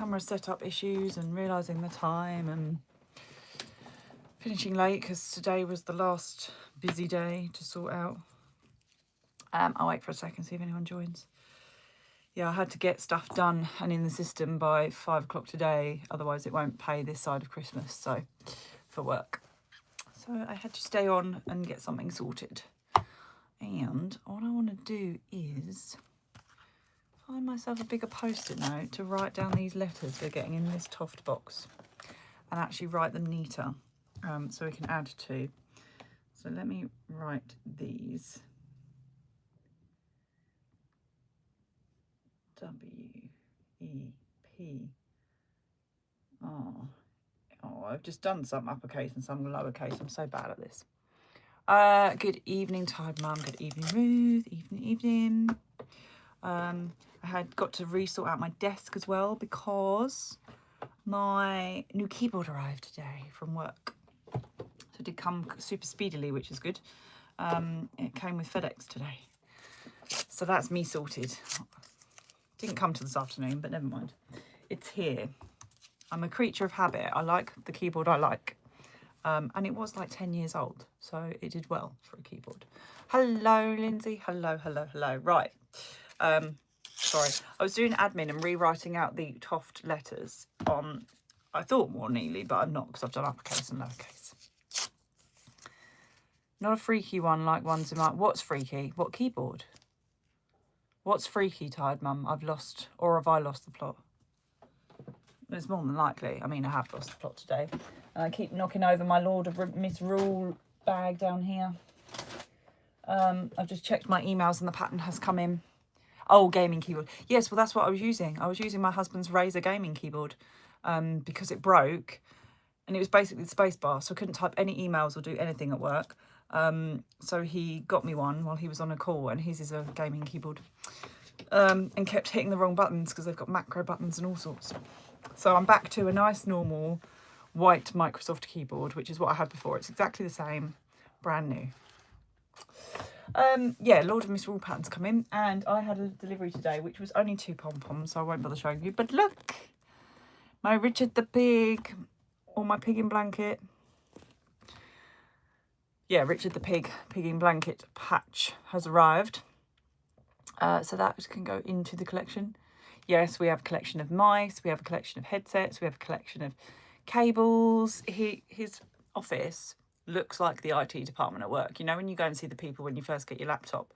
camera setup issues and realising the time and finishing late because today was the last busy day to sort out. I'll wait for a second, see if anyone joins. Yeah, I had to get stuff done and in the system by 5 o'clock today, otherwise it won't pay this side of Christmas, so for work. So I had to stay on and get something sorted. And what I want to do is find myself a bigger post-it note to write down these letters we're getting in this Toft box and actually write them neater, so we can add to. So let me write these. W-E-P-R. Oh, I've just done some uppercase and some lowercase. I'm so bad at this. Good evening, Tide Mum. Good evening, Ruth. Evening. I had got to resort out my desk as well because my new keyboard arrived today from work. So it did come super speedily, which is good. It came with FedEx today. So that's me sorted. Didn't come till this afternoon, but never mind. It's here. I'm a creature of habit. I like the keyboard I like. And it was like 10 years old, so it did well for a keyboard. Hello, Lindsay. Hello. Right. Sorry. I was doing admin and rewriting out the Toft letters on, I thought more neatly, but I'm not because I've done uppercase and lowercase. Not a freaky one like ones in my... What's freaky? What keyboard? What's freaky, Tired Mum? I've lost, or have I lost the plot? It's more than likely. I mean, I have lost the plot today. And I keep knocking over my Lord of Misrule bag down here. I've just checked my emails and the pattern has come in. Oh, gaming keyboard. Yes, well, that's what I was using. I was using my husband's Razer gaming keyboard because it broke. And it was basically the space bar, so I couldn't type any emails or do anything at work. So he got me one while he was on a call, and his is a gaming keyboard. And kept hitting the wrong buttons because they've got macro buttons and all sorts. So I'm back to a nice normal white Microsoft keyboard, which is what I had before. It's exactly the same, brand new. Yeah, Lord of Misrule patterns come in, and I had a delivery today, which was only 2 pom-poms, so I won't bother showing you. But look, my Richard the Pig, or my pig in blanket. Yeah, Richard the Pig, pig in blanket patch has arrived. So that can go into the collection. Yes, we have a collection of mice, we have a collection of headsets, we have a collection of cables. His office looks like the IT department at work. You know, when you go and see the people when you first get your laptop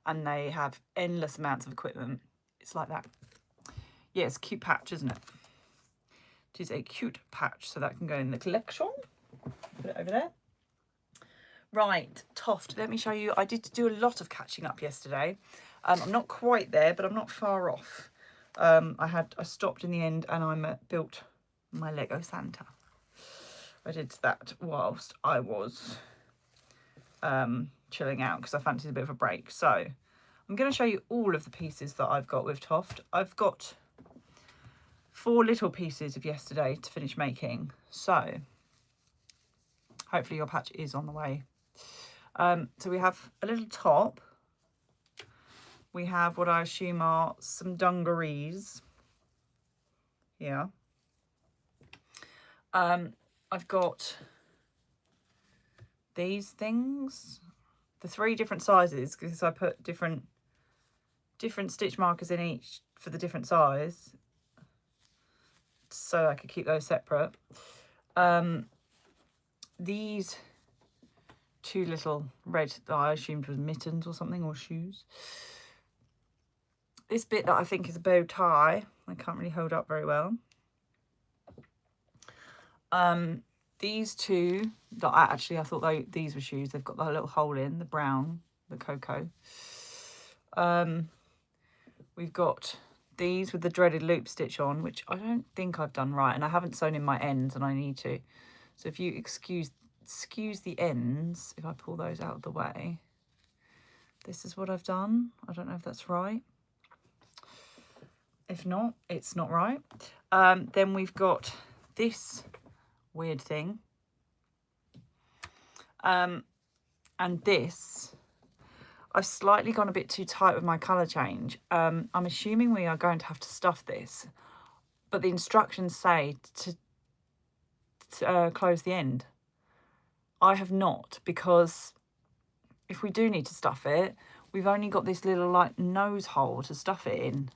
and they have endless amounts of equipment. It's like that. Yeah, it's a cute patch, isn't it? It is a cute patch, so that can go in the collection. Put it over there. Right, Toft, let me show you. I did do a lot of catching up yesterday. I'm not quite there, but I'm not far off. I stopped in the end and I built my Lego Santa. I did that whilst I was chilling out because I fancied a bit of a break. So I'm going to show you all of the pieces that I've got with Toft. I've got 4 little pieces of yesterday to finish making. So hopefully your patch is on the way. So we have a little top. We have what I assume are some dungarees here. I've got these things, the 3 different sizes, because I put different stitch markers in each for the different size, so I could keep those separate. These 2 little red that I assumed was mittens or something, or shoes. This bit that I think is a bow tie, I can't really hold up very well. These 2 that I thought these were shoes. They've got the little hole in, the brown, the cocoa. We've got these with the dreaded loop stitch on, which I don't think I've done right, and I haven't sewn in my ends, and I need to. So if you excuse the ends, if I pull those out of the way, this is what I've done. I don't know if that's right. If not, it's not right. Then we've got this weird thing. And this, I've slightly gone a bit too tight with my colour change. I'm assuming we are going to have to stuff this. but the instructions say to close the end. I have not, because if we do need to stuff it, we've only got this little like nose hole to stuff it in.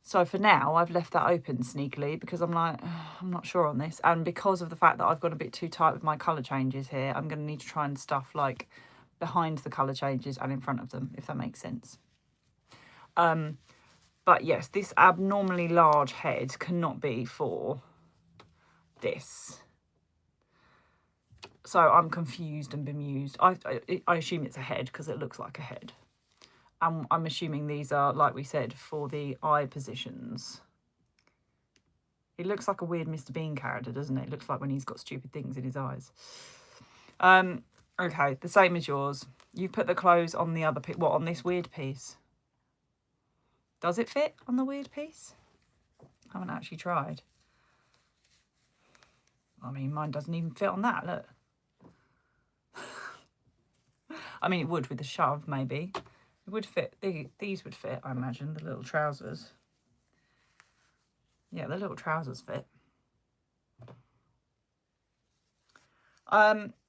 So for now, I've left that open sneakily because I'm like, I'm not sure on this. And because of the fact that I've got a bit too tight with my colour changes here, I'm going to need to try and stuff like behind the colour changes and in front of them, if that makes sense. But yes, this abnormally large head cannot be for this. So I'm confused and bemused. I assume it's a head because it looks like a head. And I'm assuming these are, like we said, for the eye positions. It looks like a weird Mr. Bean character, doesn't it? It looks like when he's got stupid things in his eyes. Okay, the same as yours. You've put the clothes on the other piece. What, on this weird piece? Does it fit on the weird piece? I haven't actually tried. I mean, mine doesn't even fit on that, look. I mean, it would with a shove, maybe. It would fit. These would fit, I imagine, the little trousers. Yeah, the little trousers fit.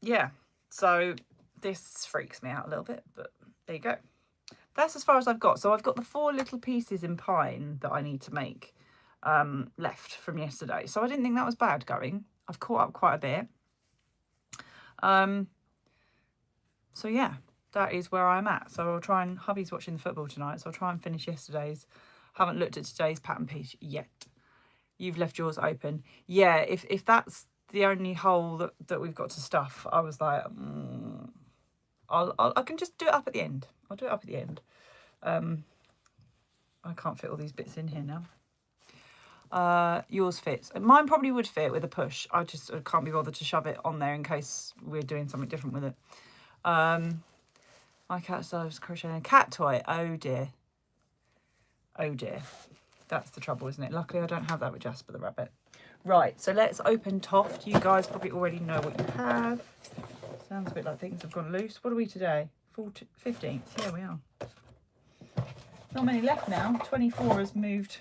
Yeah, so this freaks me out a little bit, but there you go. That's as far as I've got. So I've got the 4 little pieces in pine that I need to make left from yesterday. So I didn't think that was bad going. I've caught up quite a bit. So yeah, that is where I'm at. So I'll try and, hubby's watching the football tonight, so I'll try and finish yesterday's. Haven't looked at today's pattern piece yet. You've left yours open. Yeah, if that's the only hole that we've got to stuff, I was like, I can just do it up at the end. I'll do it up at the end. I can't fit all these bits in here now. Yours fits. Mine probably would fit with a push. I can't be bothered to shove it on there in case we're doing something different with it. My cat loves crocheting a cat toy. Oh dear. Oh dear. That's the trouble, isn't it? Luckily I don't have that with Jasper the rabbit. Right, so let's open Toft. You guys probably already know what you have. Sounds a bit like things have gone loose. What are we today? 15th. Yeah, we are. Not many left now. 24 has moved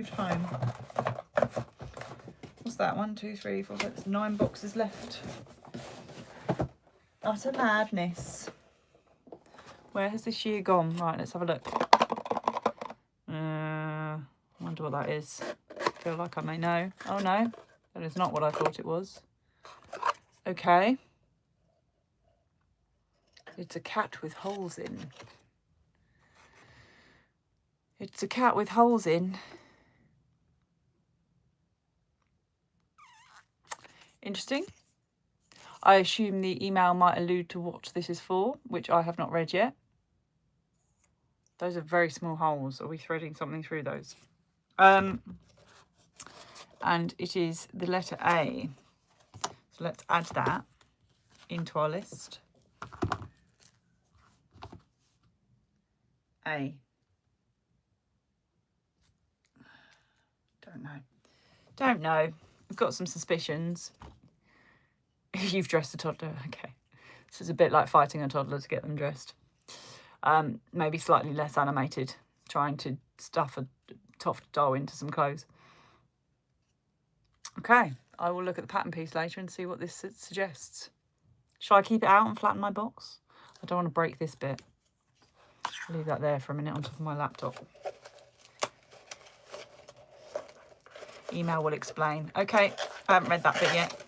home. What's that? 1, 2, 3, 4, 5, 9 boxes left. Utter madness. Where has this year gone? Right, let's have a look. Wonder what that is. Feel like I may know. Oh no, that is not what I thought it was. Okay. It's a cat with holes in. It's a cat with holes in. Interesting. I assume the email might allude to what this is for, which I have not read yet. Those are very small holes. Are we threading something through those? And it is the letter A. So let's add that into our list. A. Don't know. I've got some suspicions. You've dressed a toddler. Okay. This is a bit like fighting a toddler to get them dressed. Maybe slightly less animated, trying to stuff a Toft doll into some clothes. Okay, I will look at the pattern piece later and see what this suggests. Shall I keep it out and flatten my box? I don't want to break this bit. I'll leave that there for a minute on top of my laptop. Email will explain. Okay, I haven't read that bit yet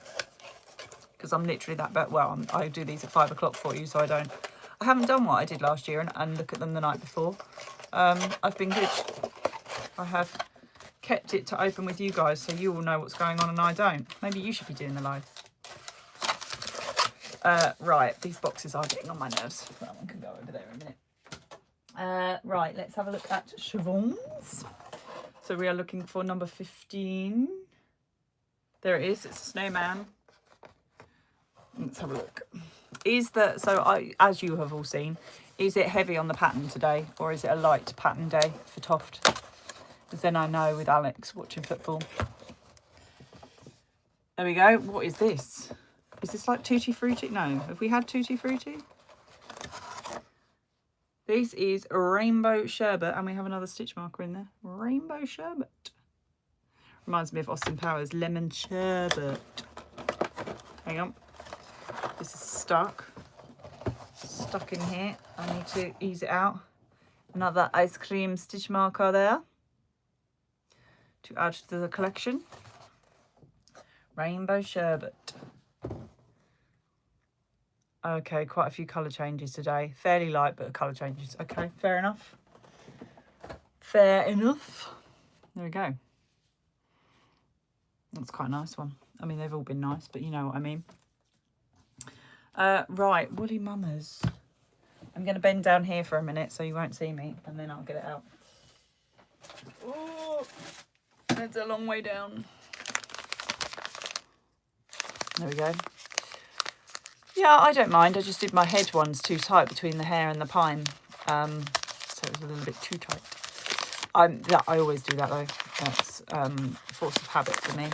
because I'm literally that bit. Well, I do these at 5 o'clock for you, so I haven't done what I did last year and look at them the night before. I've been good. I have kept it to open with you guys so you all know what's going on and I don't. Maybe you should be doing the lives. Right, these boxes are getting on my nerves. That one can go over there in a minute. Right, let's have a look at Siobhan's. So we are looking for number 15. There it is. It's a snowman. Let's have a look. As you have all seen, is it heavy on the pattern today or is it a light pattern day for Toft? Because then I know with Alex watching football. There we go. What is this? Is this like Tutti Frutti? No. Have we had Tutti Frutti? This is Rainbow Sherbet, and we have another stitch marker in there. Rainbow Sherbet. Reminds me of Austin Powers lemon sherbet. Hang on. This is stuck in here. I need to ease it out. Another ice cream stitch marker there to add to the collection. Rainbow sherbet. Okay, quite a few colour changes today. Fairly light, but colour changes. Okay, fair enough. Fair enough. There we go. That's quite a nice one. I mean, they've all been nice, but you know what I mean. Right, Woolly Mamas. I'm going to bend down here for a minute so you won't see me, and then I'll get it out. Oh, it's a long way down. There we go. Yeah, I don't mind. I just did my head ones too tight between the hair and the pine. So it was a little bit too tight. I always do that though. That's force of habit for me.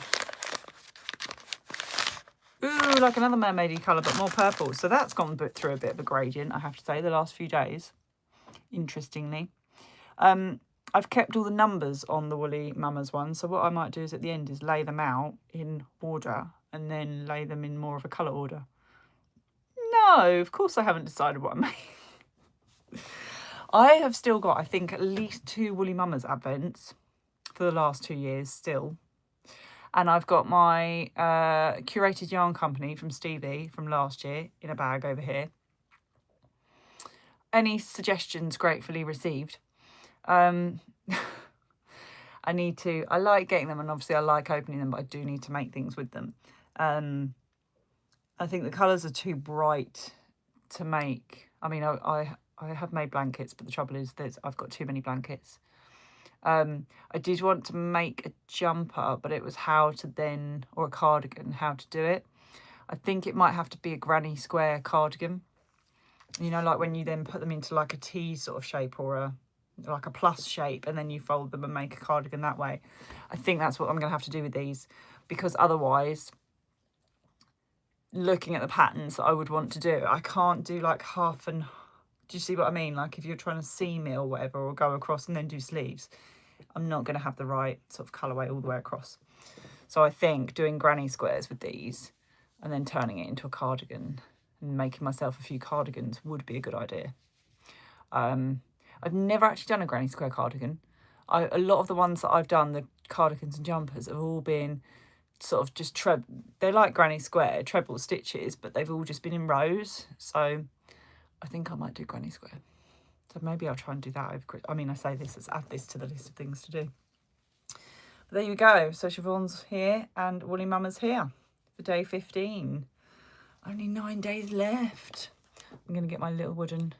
Ooh, like another mermaidy colour, but more purple. So that's gone through a bit of a gradient, I have to say, the last few days, interestingly. I've kept all the numbers on the Woolly Mamas one. So what I might do is at the end is lay them out in order and then lay them in more of a colour order. No, of course I haven't decided what I'm making. I have still got, I think, at least 2 Woolly Mamas advents for the last 2 years still. And I've got my curated yarn company from Stevie from last year in a bag over here. Any suggestions gratefully received. I like getting them, and obviously I like opening them, but I do need to make things with them. I think the colours are too bright to make. I mean, I have made blankets, but the trouble is that I've got too many blankets. I did want to make a jumper, but it was how to then, or a cardigan, how to do it. I think it might have to be a granny square cardigan. You know, like when you then put them into like a T sort of shape or like a plus shape, and then you fold them and make a cardigan that way. I think that's what I'm going to have to do with these, because otherwise, looking at the patterns that I would want to do, I can't do like half and... Do you see what I mean? Like if you're trying to seam it or whatever, or go across and then do sleeves, I'm not going to have the right sort of colourway all the way across. So I think doing granny squares with these and then turning it into a cardigan and making myself a few cardigans would be a good idea. I've never actually done a granny square cardigan. A lot of the ones that I've done, the cardigans and jumpers, have all been sort of just they're like granny square, treble stitches, but they've all just been in rows. So I think I might do granny square. So maybe I'll try and do that over Christmas. I mean, I say this, let's add this to the list of things to do. But there you go. So Siobhan's here and Woolly Mama's here for day 15. Only 9 days left. I'm going to get my little wooden...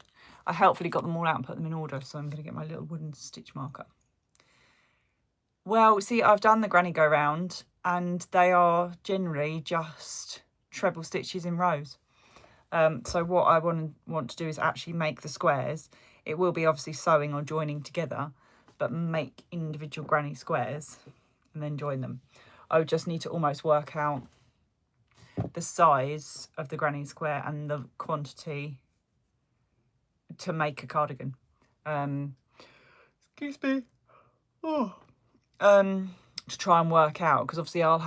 I helpfully got them all out and put them in order, so I'm going to get my little wooden stitch marker. Well, see, I've done the granny go round, and they are generally just treble stitches in rows. So what I want to do is actually make the squares. It will be obviously sewing or joining together, but make individual granny squares and then join them. I would just need to almost work out the size of the granny square and the quantity to make a cardigan. Excuse me. Oh. To try and work out, because obviously I'll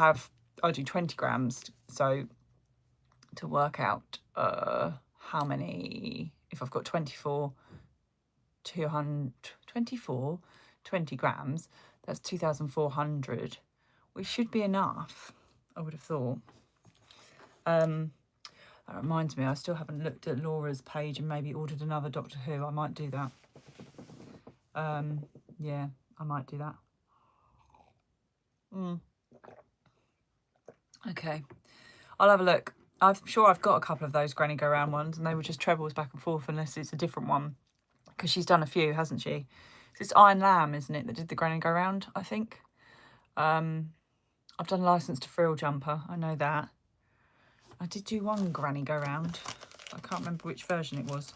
do 20 grams, so to work out how many, if I've got 20 grams, that's 2,400, which should be enough, I would have thought. That reminds me, I still haven't looked at Laura's page and maybe ordered another Doctor Who. I might do that. Yeah, I might do that. Okay, I'll have a look. I'm sure I've got a couple of those granny go round ones, and they were just trebles back and forth, unless it's a different one, because she's done a few, hasn't she? It's Iron Lamb, isn't it, that did the granny go round, I think. I've done License to Frill jumper, I know that. I did do one granny go round. I can't remember which version it was.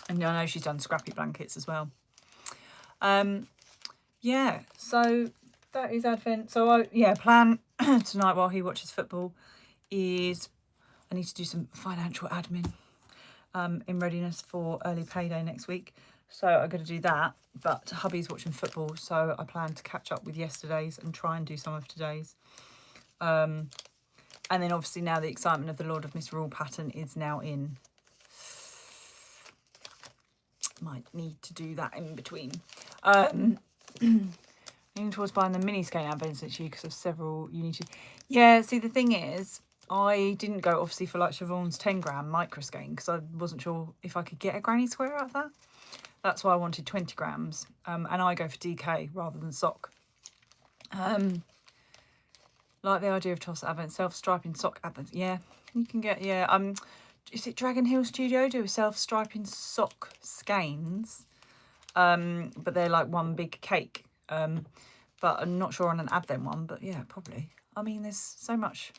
And I know she's done scrappy blankets as well. Yeah, so that is Advent. So plan tonight while he watches football is I need to do some financial admin in readiness for early payday next week. So I'm going to do that. But hubby's watching football, so I plan to catch up with yesterday's and try and do some of today's. And then obviously now the excitement of the Lord of Misrule pattern is now in. Might need to do that in between. Leaning towards buying the mini scale advents this year because of several you need to. Yeah, see the thing is, I didn't go obviously for like Siobhan's 10 gram micro skein because I wasn't sure if I could get a granny square out of that. That's why I wanted 20 grams. And I go for DK rather than sock. Like the idea of toss advent, self-striping sock advent. Yeah, you can get, yeah. Is it Dragon Hill Studio do self-striping sock skeins? But they're like one big cake. But I'm not sure on an advent one, but yeah, probably. I mean, there's so much.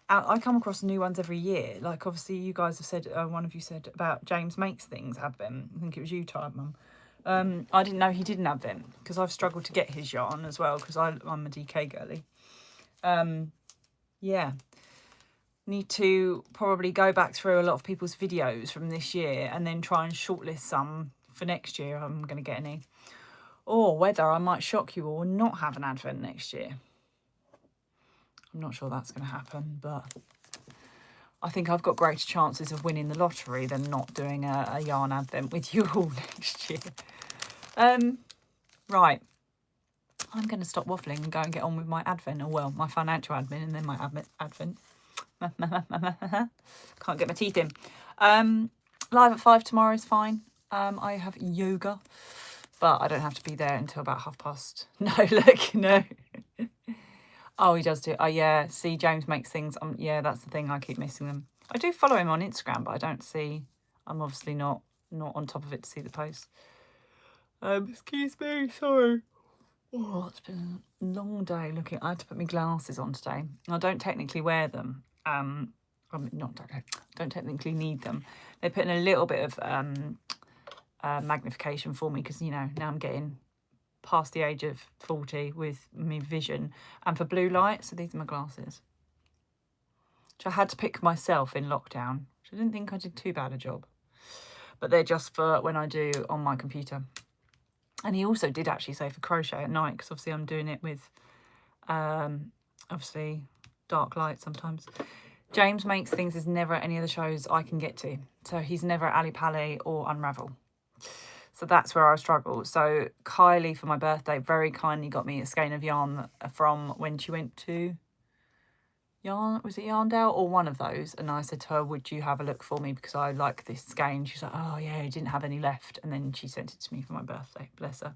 I come across new ones every year. Like, obviously, you guys have said, one of you said about James makes things advent. I think it was you, Type Mum. I didn't know he didn't advent because I've struggled to get his yarn as well because I'm a DK girly. Yeah. Need to probably go back through a lot of people's videos from this year and then try and shortlist some for next year. I'm going to get any. Or whether I might shock you all and not have an advent next year. I'm not sure that's going to happen, but I think I've got greater chances of winning the lottery than not doing a yarn advent with you all next year. Right. I'm going to stop waffling and go and get on with my advent, or well, my financial admin and then my advent. Can't get my teeth in. Live at 5 tomorrow is fine. I have yoga, but I don't have to be there until about past. No, look, no. Oh, he does do. Oh, yeah. See, James makes things. Yeah, that's the thing. I keep missing them. I do follow him on Instagram, but I don't see. I'm obviously not on top of it to see the posts. Excuse me. Sorry. Oh, it's been a long day looking. I had to put my glasses on today. I don't technically wear them. I mean, don't technically need them. They're putting a little bit of magnification for me because, you know, now I'm getting past the age of 40 with my vision and for blue light. So these are my glasses, which I had to pick myself in lockdown, which I didn't think I did too bad a job. But they're just for when I do on my computer. And he also did actually say for crochet at night because obviously I'm doing it with obviously dark light sometimes. James Makes Things is never at any of the shows I can get to. So he's never at Ali Pali or Unravel. So that's where I struggle. So Kylie, for my birthday, very kindly got me a skein of yarn from when she went to was it Yarndale or one of those? And I said to her, would you have a look for me because I like this skein? She's like, oh yeah, I didn't have any left. And then she sent it to me for my birthday, bless her.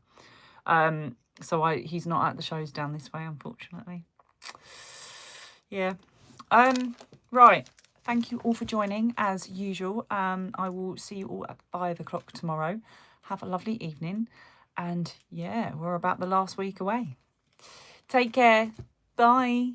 So he's not at the shows down this way, unfortunately. Yeah. Right. Thank you all for joining as usual. I will see you all at 5 o'clock tomorrow. Have a lovely evening. And yeah, we're about the last week away. Take care. Bye.